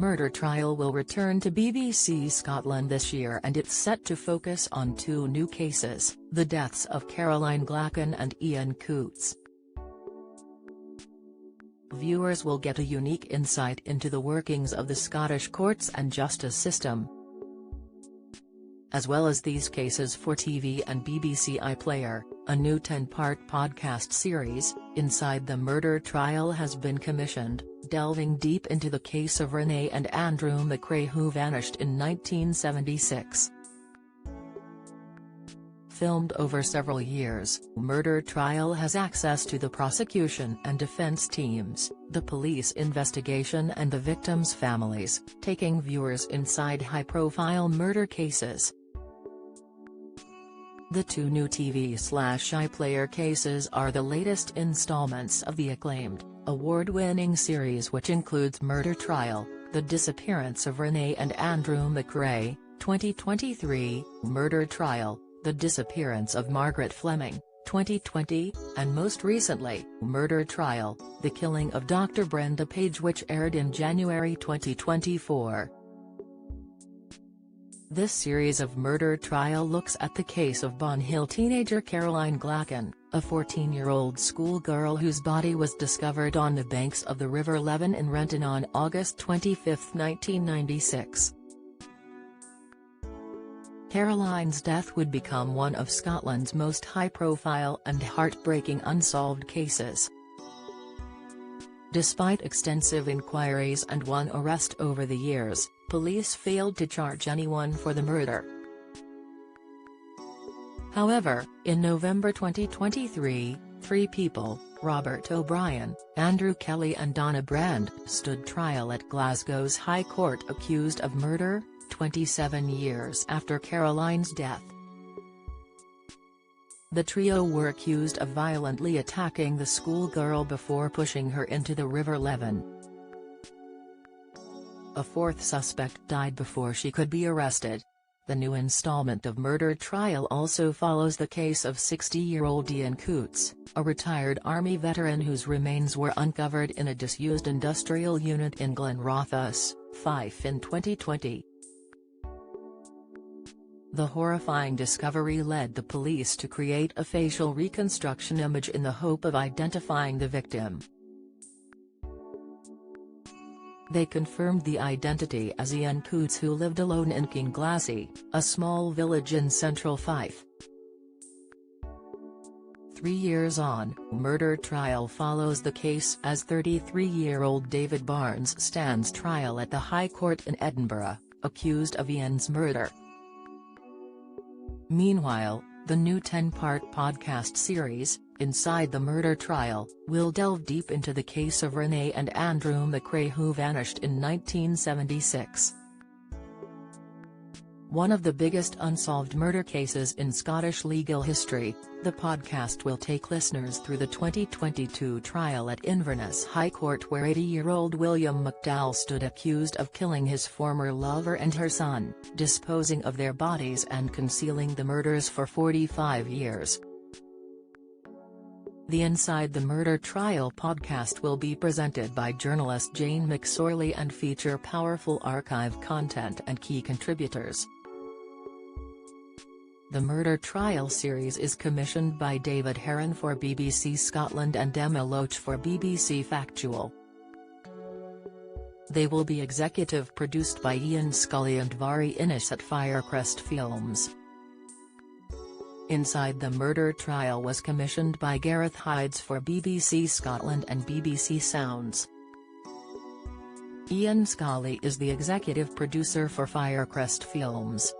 murder trial will return to BBC Scotland this year, and it's set to focus on two new cases, the deaths of Caroline Glachan and Ian Cootes. Viewers will get a unique insight into the workings of the Scottish courts and justice system, as well as these cases for TV and BBC iPlayer. A new 10-part podcast series, Inside the Murder Trial, has been commissioned, delving deep into the case of Renee and Andrew McRae, who vanished in 1976. Filmed over several years, Murder Trial has access to the prosecution and defense teams, the police investigation and the victims' families, taking viewers inside high-profile murder cases. The two new TV/iPlayer cases are the latest installments of the acclaimed, award-winning series, which includes Murder Trial, The Disappearance of Renee and Andrew McRae, 2023, Murder Trial, The Disappearance of Margaret Fleming, 2020, and most recently, Murder Trial, The Killing of Dr. Brenda Page, which aired in January 2024. This series of Murder Trial looks at the case of Bon Hill teenager Caroline Glachan, a 14-year-old schoolgirl whose body was discovered on the banks of the River Leven in Renton on August 25, 1996. Caroline's death would become one of Scotland's most high-profile and heartbreaking unsolved cases. Despite extensive inquiries and one arrest over the years, police failed to charge anyone for the murder. However, in November 2023, three people, Robert O'Brien, Andrew Kelly and Donna Brand, stood trial at Glasgow's High Court accused of murder, 27 years after Caroline's death. The trio were accused of violently attacking the schoolgirl before pushing her into the River Leven. A fourth suspect died before she could be arrested. The new installment of Murder Trial also follows the case of 60-year-old Ian Cootes, a retired Army veteran whose remains were uncovered in a disused industrial unit in Glenrothes, Fife in 2020. The horrifying discovery led the police to create a facial reconstruction image in the hope of identifying the victim. They confirmed the identity as Ian Cootes, who lived alone in Glachan, a small village in central Fife. 3 years on, Murder Trial follows the case as 33-year-old David Barnes stands trial at the High Court in Edinburgh, accused of Ian's murder. Meanwhile, the new 10-part podcast series, Inside the Murder Trial, will delve deep into the case of Renee and Andrew McRae, who vanished in 1976. One of the biggest unsolved murder cases in Scottish legal history, the podcast will take listeners through the 2022 trial at Inverness High Court, where 80-year-old William McDowell stood accused of killing his former lover and her son, disposing of their bodies and concealing the murders for 45 years. The Inside the Murder Trial podcast will be presented by journalist Jane McSorley and feature powerful archive content and key contributors. The Murder Trial series is commissioned by David Heron for BBC Scotland and Emma Loach for BBC Factual. They will be executive produced by Ian Scully and Vari Innes at Firecrest Films. Inside the Murder Trial was commissioned by Gareth Hydes for BBC Scotland and BBC Sounds. Ian Scully is the executive producer for Firecrest Films.